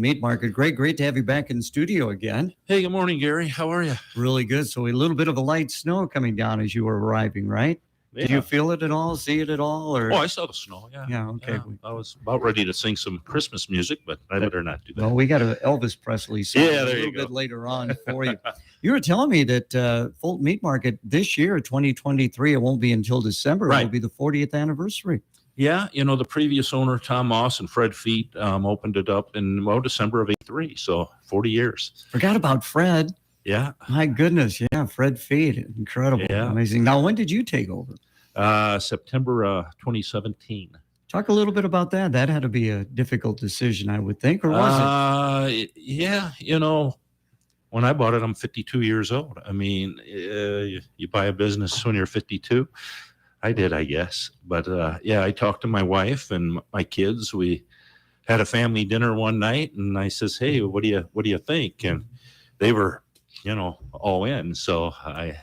Meat Market. Great to have you back in the studio again. Hey, good morning, Gary. How are you? Really good. So a little bit of a light snow coming down as you were arriving, right? Yeah. Did you feel it at all, see it at all? Or? Oh, I saw the snow, yeah. Yeah, okay. Yeah. I was about ready to sing some Christmas music, but I better not do that. Well, we got an Elvis Presley song Yeah, a there little you go. bit later on for you. You were telling me that Fulton Meat Market this year, 2023, it won't be until December. Right. It will be the 40th anniversary. Yeah, the previous owner, Tom Moss and Fred Feet, opened it up in, December of '83, so 40 years. Forgot about Fred. Yeah. My goodness, yeah, Fred Feet. Incredible. Yeah. Amazing. Now, when did you take over? September 2017. Talk a little bit about that. That had to be a difficult decision, I would think, or was it? Yeah, when I bought it, I'm 52 years old. I mean, you buy a business when you're 52. I did, I guess. But I talked to my wife and my kids. We had a family dinner one night, and I says, "Hey, what do you think?" And they were, all in. So I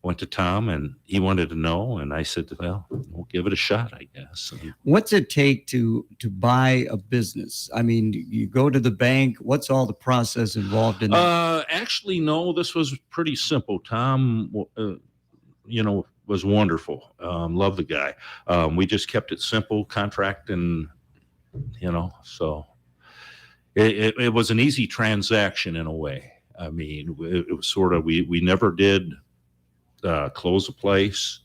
went to Tom, and he wanted to know, and I said, "Well, we'll give it a shot, I guess." What's it take to buy a business? I mean, you go to the bank. What's all the process involved in that? Actually, no. This was pretty simple. Tom, was wonderful. Love the guy. We just kept it simple, contract, and so it was an easy transaction in a way. I mean, it was sort of, we never did close a place.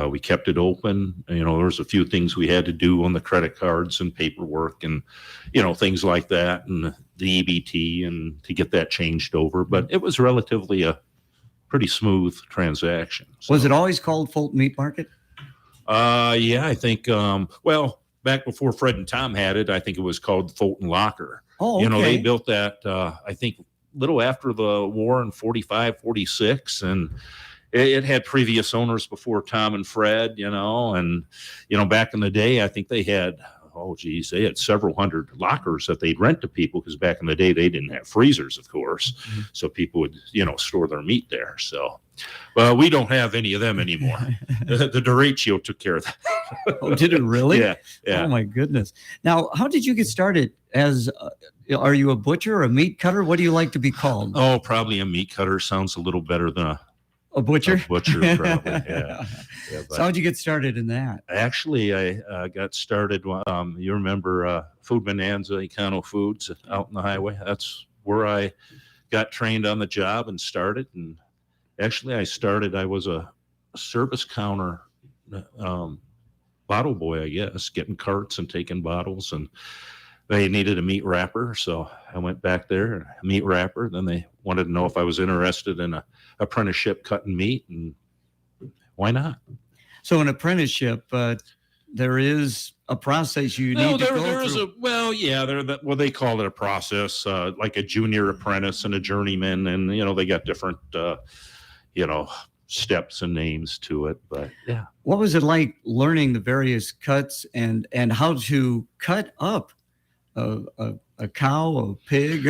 We kept it open. There was a few things we had to do on the credit cards and paperwork and things like that, and the EBT, and to get that changed over. But it was relatively a pretty smooth transaction. So. Was it always called Fulton Meat Market? Yeah, I think, back before Fred and Tom had it, I think it was called Fulton Locker. Oh, okay. They built that, I think, a little after the war in 45, 46, and it had previous owners before Tom and Fred, and, back in the day, I think they had, they had several hundred lockers that they'd rent to people, because back in the day, they didn't have freezers, of course. Mm-hmm. So people would, store their meat there. So, well, we don't have any of them anymore. the derecho took care of that. Oh, did it really? Yeah. Oh, my goodness. Now, how did you get started as, are you a butcher or a meat cutter? What do you like to be called? Oh, probably a meat cutter. Sounds a little better than a butcher? A butcher, probably, yeah. So how'd you get started in that? Actually, I got started, you remember Food Bonanza, Econo Foods out on the highway? That's where I got trained on the job and started. And actually, I was a service counter bottle boy, I guess, getting carts and taking bottles. And they needed a meat wrapper, so I went back there, a meat wrapper. Then they wanted to know if I was interested in a apprenticeship cutting meat, and why not? So an apprenticeship, there is a process you need to go through. They call it a process, like a junior apprentice and a journeyman, and they got different, steps and names to it. But yeah, what was it like learning the various cuts and how to cut up a cow, a pig,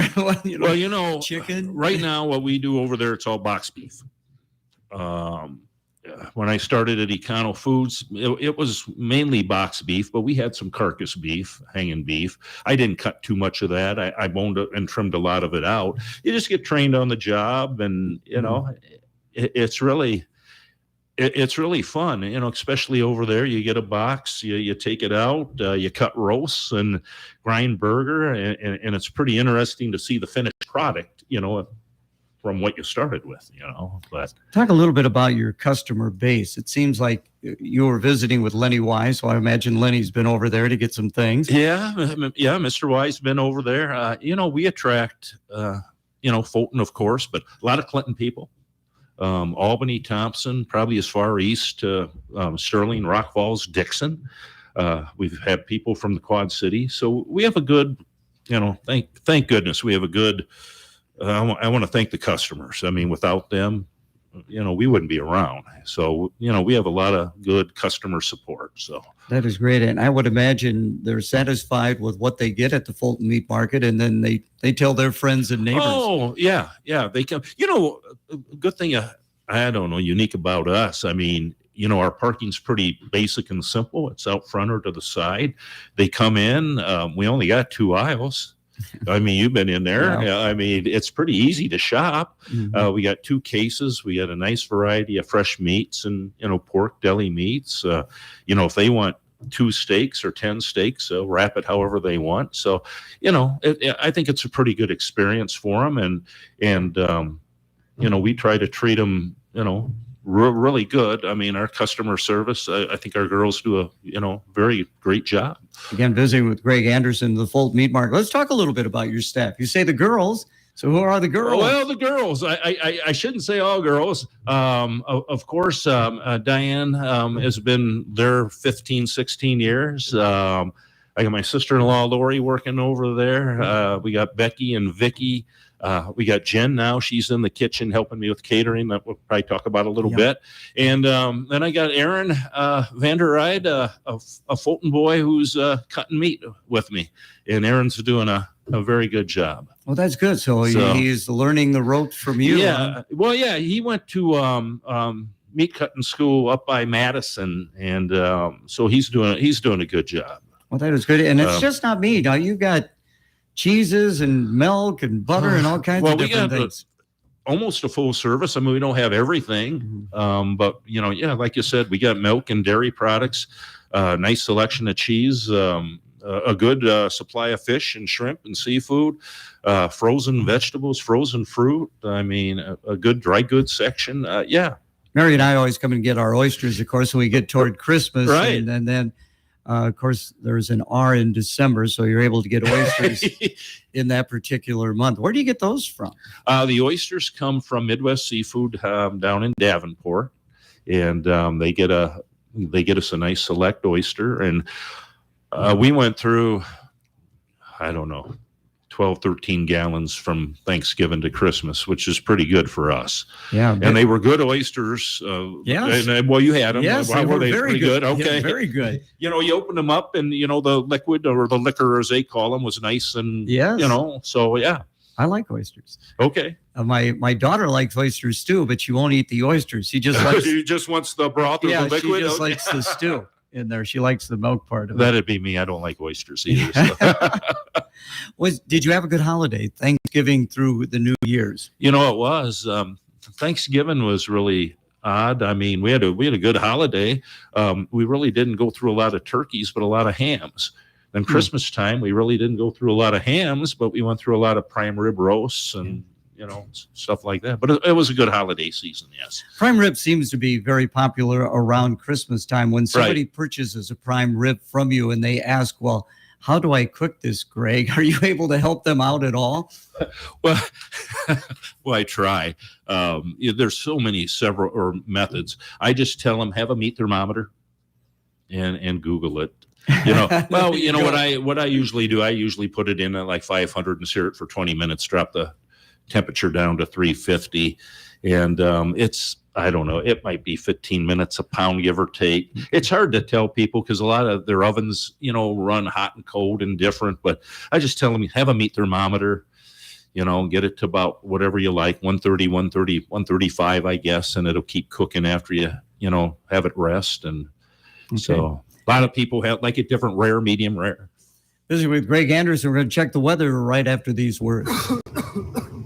chicken? Right now, what we do over there, it's all box beef. When I started at Econo Foods, it was mainly box beef, but we had some carcass beef, hanging beef. I didn't cut too much of that. I boned it and trimmed a lot of it out. You just get trained on the job, and it's really fun, especially over there. You get a box, you take it out, you cut roasts and grind burger, and it's pretty interesting to see the finished product, from what you started with, But talk a little bit about your customer base. It seems like you were visiting with Lenny Wise, so I imagine Lenny's been over there to get some things. Yeah, Mr. Wise been over there. We attract, Fulton, of course, but a lot of Clinton people. Albany, Thompson, probably as far east to Sterling, Rock Falls, Dixon. We've had people from the Quad City. So we have a good, thank goodness we have a good, I want to thank the customers. I mean, without them, we wouldn't be around. So, we have a lot of good customer support. So that is great. And I would imagine they're satisfied with what they get at the Fulton Meat Market, and then they tell their friends and neighbors. Oh, yeah. They come, a good thing, I don't know, unique about us. I mean, our parking's pretty basic and simple. It's out front or to the side. They come in. We only got 2 aisles. I mean, you've been in there. Yeah. I mean, it's pretty easy to shop. Mhm. We got 2 cases. We got a nice variety of fresh meats and, pork, deli meats. If they want 2 steaks or 10 steaks, wrap it however they want. So, I think it's a pretty good experience for them. And we try to treat them, really good. I mean, our customer service, I think our girls do a, very great job. Again, visiting with Greg Anderson, the Fulton Meat Market. Let's talk a little bit about your staff. You say the girls. So who are the girls? Well, the girls. I shouldn't say all girls. Of course, Diane has been there 15, 16 years. I got my sister-in-law, Lori, working over there. We got Becky and Vicky. We got Jen now. She's in the kitchen helping me with catering. That we'll probably talk about a little bit. And then I got Aaron Vander Ride, a Fulton boy who's cutting meat with me. And Aaron's doing a very good job. Well, that's good. So he's learning the ropes from you. Yeah. Huh? Well, yeah, he went to meat cutting school up by Madison. And so he's doing a good job. Well, that is good. And it's just not meat. Now you've got cheeses and milk and butter and all kinds of different things. Almost a full service. I mean, we don't have everything, but like you said, we got milk and dairy products, nice selection of cheese, a good supply of fish and shrimp and seafood, frozen vegetables, frozen fruit. I mean, a good dry goods section. Mary and I always come and get our oysters, of course, when we get toward Christmas, right? And then. Of course, there's an R in December, so you're able to get oysters in that particular month. Where do you get those from? The oysters come from Midwest Seafood down in Davenport, and they get us a nice select oyster. And we went through, I don't know, 12, 13 gallons from Thanksgiving to Christmas, which is pretty good for us. Yeah. And they were good oysters. Yes. Well, you had them. Yes, Were they very pretty good? Okay. Yeah, very good. You open them up and, the liquid or the liquor, as they call them, was nice. And, so, yeah. I like oysters. Okay. My daughter likes oysters too, but she won't eat the oysters. She just likes. She just wants the broth or the liquid? She just likes the stew in there. She likes the milk part of it. That'd be me. I don't like oysters either. So. Did you have a good holiday, Thanksgiving through the New Year's? It was. Thanksgiving was really odd. I mean, we had a good holiday. We really didn't go through a lot of turkeys, but a lot of hams. Then Christmas time, we really didn't go through a lot of hams, but we went through a lot of prime rib roasts and stuff like that. But it was a good holiday season, yes. Prime rib seems to be very popular around Christmas time. When somebody purchases a prime rib from you and they ask, well, how do I cook this, Greg? Are you able to help them out at all? Well, I try. There's so many several methods. I just tell them, have a meat thermometer and Google it. Well, what I usually do, I usually put it in at like 500 and sear it for 20 minutes, drop the temperature down to 350. And it's, I don't know, it might be 15 minutes a pound, give or take. It's hard to tell people because a lot of their ovens, run hot and cold and different. But I just tell them, have a meat thermometer, get it to about whatever you like, 130, 135, I guess. And it'll keep cooking after you, have it rest. And so a lot of people like it different, rare, medium, rare. This is with Greg Anderson. We're going to check the weather right after these words.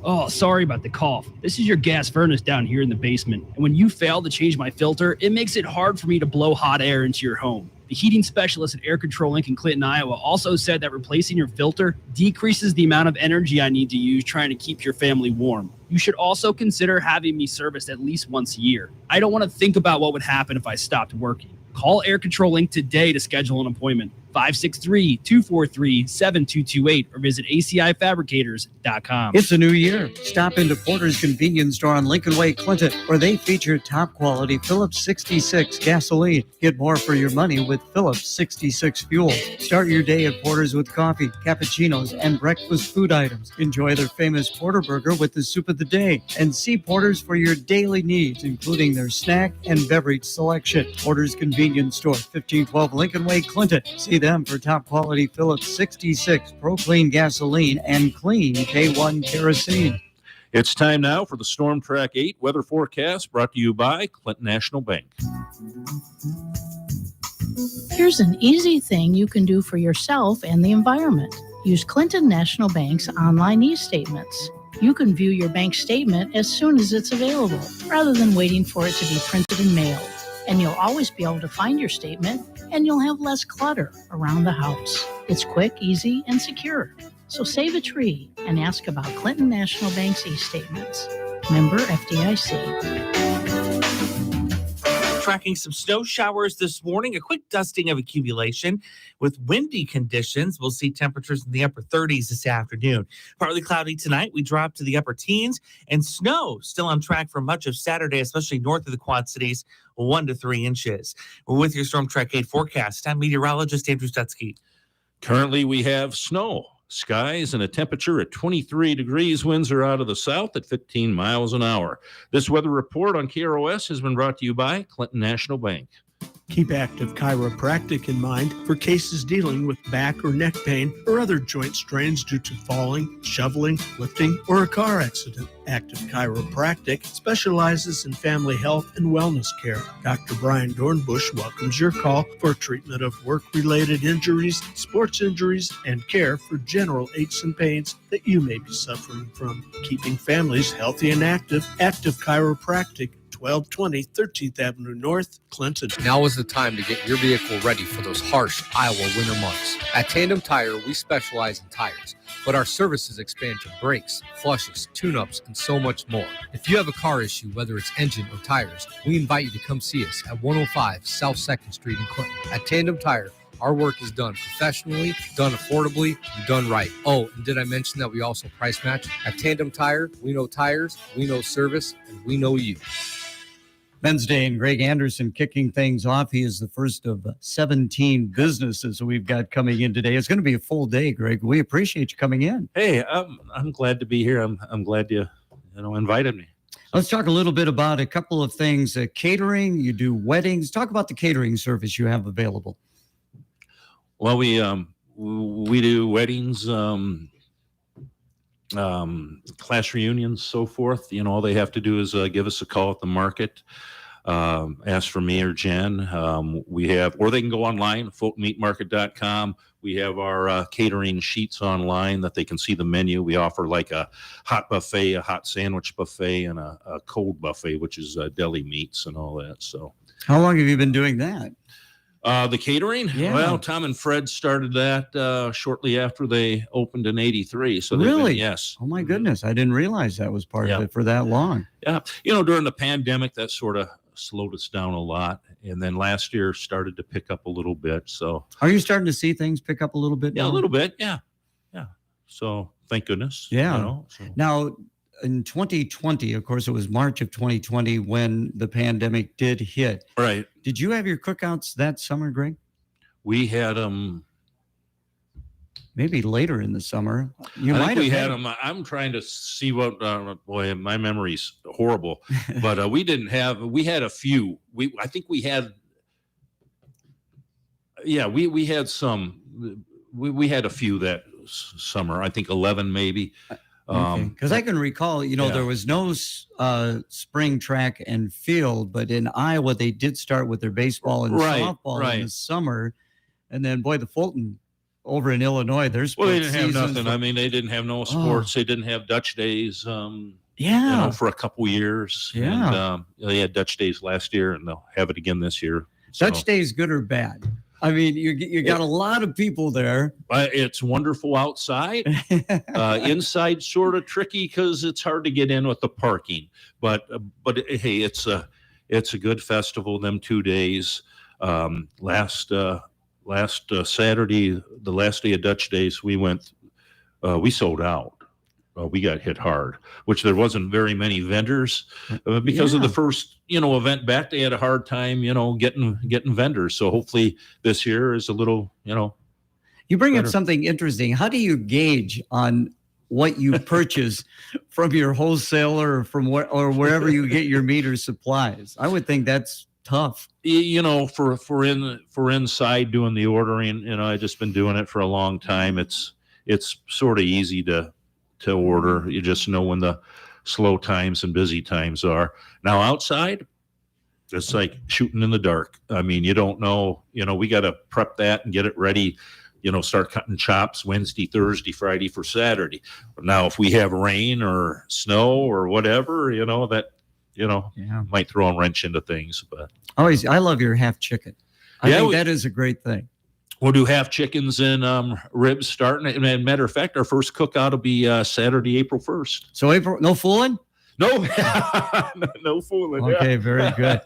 Oh, sorry about the cough. This is your gas furnace down here in the basement. And when you fail to change my filter, it makes it hard for me to blow hot air into your home. The heating specialist at Air Control Inc. in Clinton, Iowa also said that replacing your filter decreases the amount of energy I need to use trying to keep your family warm. You should also consider having me serviced at least once a year. I don't want to think about what would happen if I stopped working. Call Air Control Inc. today to schedule an appointment. 563-243-7228 or visit ACIfabricators.com. It's a new year. Stop into Porter's Convenience Store on Lincoln Way, Clinton, where they feature top quality Phillips 66 gasoline. Get more for your money with Phillips 66 fuel. Start your day at Porter's with coffee, cappuccinos, and breakfast food items. Enjoy their famous Porter Burger with the soup of the day. And see Porter's for your daily needs, including their snack and beverage selection. Porter's Convenience Store, 1512 Lincoln Way, Clinton. See them for top quality Phillips 66 Pro Clean gasoline and clean K1 kerosene. It's time now for the Storm Track 8 weather forecast brought to you by Clinton National Bank. Here's an easy thing you can do for yourself and the environment. Use Clinton National Bank's online e-statements. You can view your bank statement as soon as it's available, rather than waiting for it to be printed and mailed. And you'll always be able to find your statement, and you'll have less clutter around the house. It's quick, easy, and secure. So save a tree and ask about Clinton National Bank's e-statements. Member FDIC. Tracking some snow showers this morning, a quick dusting of accumulation with windy conditions. We'll see temperatures in the upper 30s this afternoon. Partly cloudy tonight. We drop to the upper teens, and snow still on track for much of Saturday, especially north of the Quad Cities, 1 to 3 inches. We're with your Storm Track 8 forecast. I'm meteorologist Andrew Stutzky. Currently, we have snow, skies, and a temperature at 23 degrees. Winds are out of the south at 15 miles an hour. This weather report on KROS has been brought to you by Clinton National Bank. Keep Active Chiropractic in mind for cases dealing with back or neck pain or other joint strains due to falling, shoveling, lifting, or a car accident. Active Chiropractic specializes in family health and wellness care. Dr. Brian Dornbush welcomes your call for treatment of work-related injuries, sports injuries, and care for general aches and pains that you may be suffering from. Keeping families healthy and active. Active Chiropractic, 1220 13th Avenue North, Clinton. Now is the time to get your vehicle ready for those harsh Iowa winter months. At Tandem Tire, we specialize in tires, but our services expand to brakes, flushes, tune-ups, and so much more. If you have a car issue, whether it's engine or tires, we invite you to come see us at 105 South 2nd Street in Clinton. At Tandem Tire, our work is done professionally, done affordably, and done right. Oh, and did I mention that we also price match? At Tandem Tire, we know tires, we know service, and we know you. Wednesday, and Greg Anderson kicking things off. He is the first of 17 businesses we've got coming in today. It's going to be a full day, Greg. We appreciate you coming in. Hey, I'm glad to be here. I'm glad you invited me. Let's talk a little bit about a couple of things. Catering, you do weddings. Talk about the catering service you have available. Well, we do weddings, class reunions, so forth. All they have to do is give us a call at the market, ask for me or Jen. Or they can go online, fultonmeatmarket.com. We have our catering sheets online that they can see the menu. We offer like a hot buffet, a hot sandwich buffet, and a cold buffet, which is deli meats and all that. So, how long have you been doing that? The catering? Yeah. Well, Tom and Fred started that shortly after they opened in 83. So really? Yes. Oh, my goodness. I didn't realize that was part of it for that long. Yeah. During the pandemic, that sort of slowed us down a lot. And then last year started to pick up a little bit. So are you starting to see things pick up a little bit now? Yeah, a little bit. Yeah. Yeah. So thank goodness. Yeah. Now, in 2020, of course, it was March of 2020 when the pandemic did hit. Right. Did you have your cookouts that summer, Greg? We had them. Maybe later in the summer. I think we had them. I'm trying to see what. Boy, my memory's horrible. But we didn't have. We had a few. I think we had. Yeah, we had some. We had a few that summer. I think 11 maybe. Because I can recall, there was no spring track and field, but in Iowa they did start with their baseball and softball in the summer, and then the Fulton over in Illinois, there's they didn't have nothing. I mean, they didn't have no sports. They didn't have Dutch days. For a couple years. Yeah, and, they had Dutch days last year, and they'll have it again this year. So. Dutch days, good or bad? I mean, you got a lot of people there. It's wonderful outside. Inside, sort of tricky because it's hard to get in with the parking. But hey, it's a good festival. Them 2 days. Last Saturday, the last day of Dutch Days, we went. We sold out. We got hit hard, which there wasn't very many vendors because of the first, event back. They had a hard time, getting vendors. So hopefully this year is a little, You bring up something interesting. How do you gauge on what you purchase from your wholesaler or from wherever you get your meat or supplies? I would think that's tough. For inside doing the ordering, I've just been doing it for a long time. It's sort of easy to order. You just know when the slow times and busy times are. Now outside, it's like shooting in the dark. I mean, you don't know, we got to prep that and get it ready, start cutting chops Wednesday, Thursday, Friday for Saturday. Now, if we have rain or snow or whatever, that might throw a wrench into things. But I love your half chicken. I think that is a great thing. We'll do half chickens and ribs starting. And matter of fact, our first cookout will be Saturday, April 1st. So April, no fooling? No, no fooling. Okay, very good.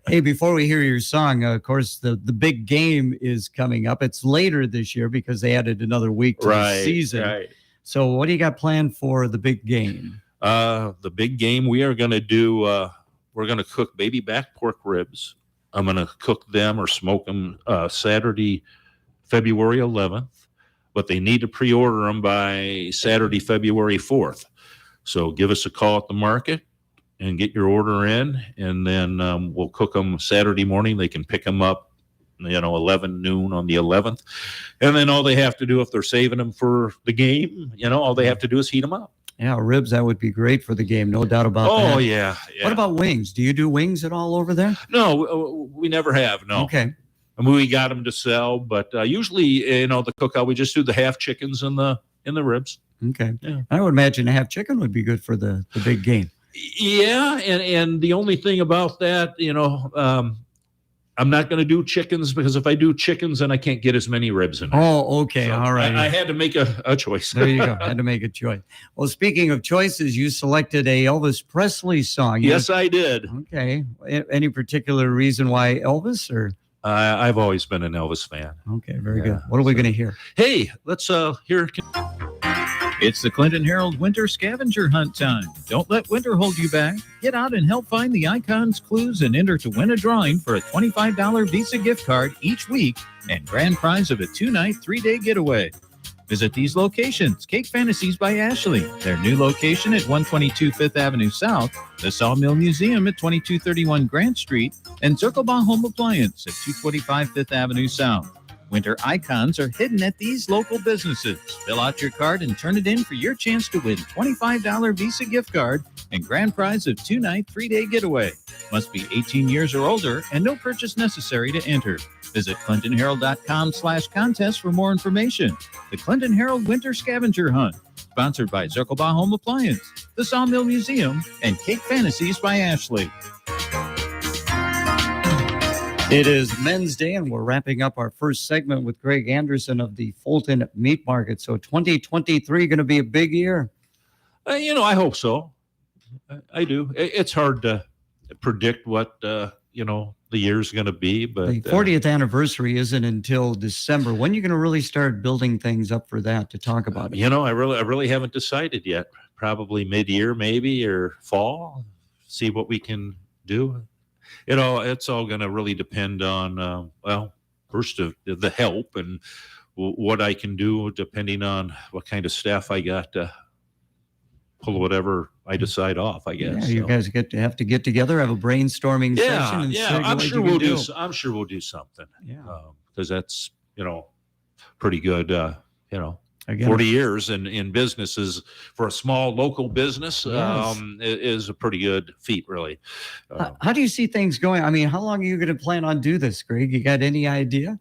Hey, before we hear your song, of course, the big game is coming up. It's later this year because they added another week to the season. Right. So what do you got planned for the big game? The big game, we are going to do, we're going to cook baby back pork ribs. I'm going to cook them or smoke them Saturday, February 11th, but they need to pre-order them by Saturday, February 4th. So give us a call at the market and get your order in, and then we'll cook them Saturday morning. They can pick them up, 11 noon on the 11th. And then all they have to do, if they're saving them for the game, all they have to do is heat them up. Yeah, ribs, that would be great for the game. No doubt about that. Oh, yeah. What about wings? Do you do wings at all over there? No, we never have, no. Okay. I mean, we got them to sell, but usually, the cookout, we just do the half chickens and the ribs. Okay. Yeah. I would imagine a half chicken would be good for the big game. Yeah, and the only thing about that, I'm not going to do chickens because if I do chickens, then I can't get as many ribs in it. Oh, okay. So all right. I had to make a choice. There you go. Had to make a choice. Well, speaking of choices, you selected a Elvis Presley song. Yes, I did. Okay. Any particular reason why Elvis or? I've always been an Elvis fan. Okay, very good. What are we going to hear? Hey, let's hear. It's the Clinton Herald Winter Scavenger Hunt time. Don't let winter hold you back. Get out and help find the icons, clues, and enter to win a drawing for a $25 Visa gift card each week and grand prize of a 2-night, 3-day getaway. Visit these locations: Cake Fantasies by Ashley, their new location at 122 Fifth Avenue South, the Sawmill Museum at 2231 Grant Street, and Zirkelbaugh Home Appliance at 225 Fifth Avenue South. Winter icons are hidden at these local businesses. Fill out your card and turn it in for your chance to win $25 Visa gift card and grand prize of 2-night, 3-day getaway. Must be 18 years or older and no purchase necessary to enter. Visit ClintonHerald.com/contest for more information. The Clinton Herald Winter Scavenger Hunt, sponsored by Zirkelbaugh Home Appliance, the Sawmill Museum, and Cake Fantasies by Ashley. It is Men's Day, and we're wrapping up our first segment with Greg Anderson of the Fulton Meat Market. So 2023 going to be a big year. I hope so. I do. It's hard to predict what the year's going to be, but the 40th anniversary isn't until December. When are you going to really start building things up for that to talk about it? I really haven't decided yet. Probably mid-year, maybe, or fall. See what we can do. It's all going to really depend on, first of the help and what I can do, depending on what kind of staff I got to pull whatever I decide off, I guess. Yeah, you guys have to get together, have a brainstorming session. And I'm sure we'll do. I'm sure we'll do something. Yeah, because that's pretty good. Again, 40 years in businesses for a small local business is a pretty good feat, really. How do you see things going? I mean, how long are you going to plan on do this, Greg? You got any idea?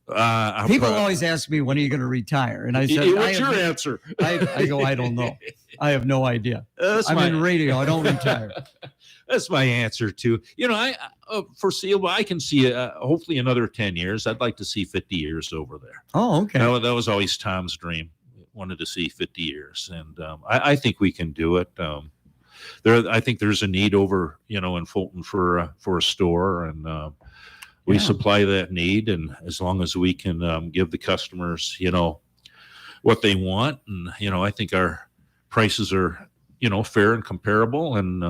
People always ask me, when are you going to retire? And I said, what's your answer? I go, I don't know. I have no idea. I'm in radio. I don't retire. That's my answer too. I foreseeable. I can see hopefully another 10 years. I'd like to see 50 years over there. Oh, okay. That was always Tom's dream. Wanted to see 50 years, and I think we can do it. I think there's a need over in Fulton for a store, and we supply that need. And as long as we can give the customers what they want, and I think our prices are fair and comparable, and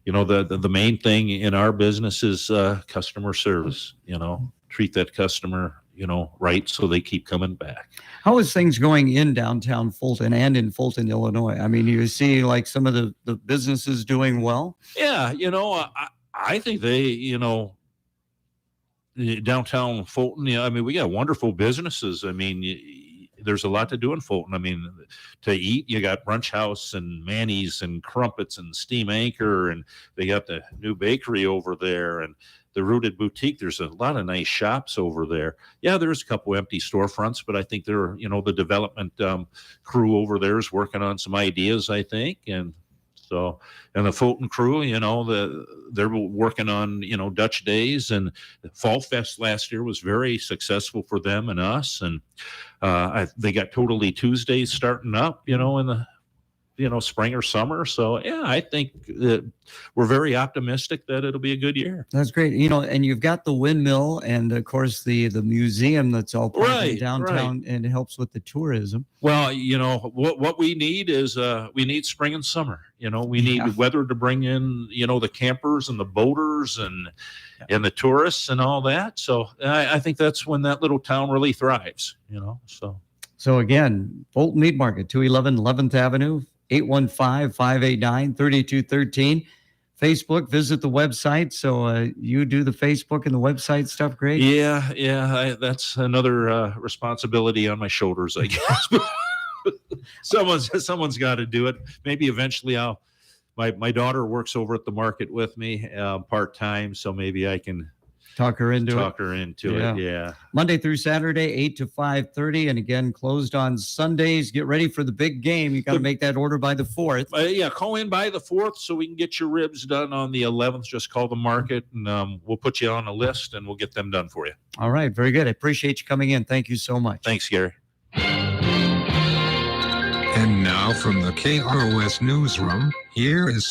the main thing in our business is customer service. Treat that customer right, so they keep coming back. How is things going in downtown Fulton and in Fulton, Illinois? I mean, you see like some of the businesses doing well? Yeah, I think they, downtown Fulton, I mean, we got wonderful businesses. I mean, there's a lot to do in Fulton. I mean, to eat, you got Brunch House and Manny's and Crumpets and Steam Anchor, and they got the new bakery over there. And the Rooted Boutique. There's a lot of nice shops over there. Yeah, there's a couple empty storefronts, but I think they're, the development crew over there is working on some ideas, I think. And the Fulton crew, they're working on, Dutch Days, and Fall Fest last year was very successful for them and us. And they got Totally Tuesdays starting up, in the, spring or summer. So yeah, I think that we're very optimistic that it'll be a good year. That's great. And you've got the windmill and of course the museum that's all part of downtown, and it helps with the tourism. Well, what we need is we need spring and summer. We need weather to bring in, the campers and the boaters and the tourists and all that. So I think that's when that little town really thrives, So again, Fulton Meat Market, 211 11th Avenue, 815-589-3213. Facebook, visit the website. So you do the Facebook and the website stuff, great? Yeah. That's another responsibility on my shoulders, I guess. Someone's got to do it. Maybe eventually my daughter works over at the market with me part-time, so maybe I can talk her into it. Yeah. Monday through Saturday, 8 to 5:30, and again closed on Sundays. Get ready for the big game. You got to make that order by the 4th. Call in by the 4th so we can get your ribs done on the 11th. Just call the market, and we'll put you on a list, and we'll get them done for you. All right, very good. I appreciate you coming in. Thank you so much. Thanks, Gary. And now from the KROS Newsroom, here is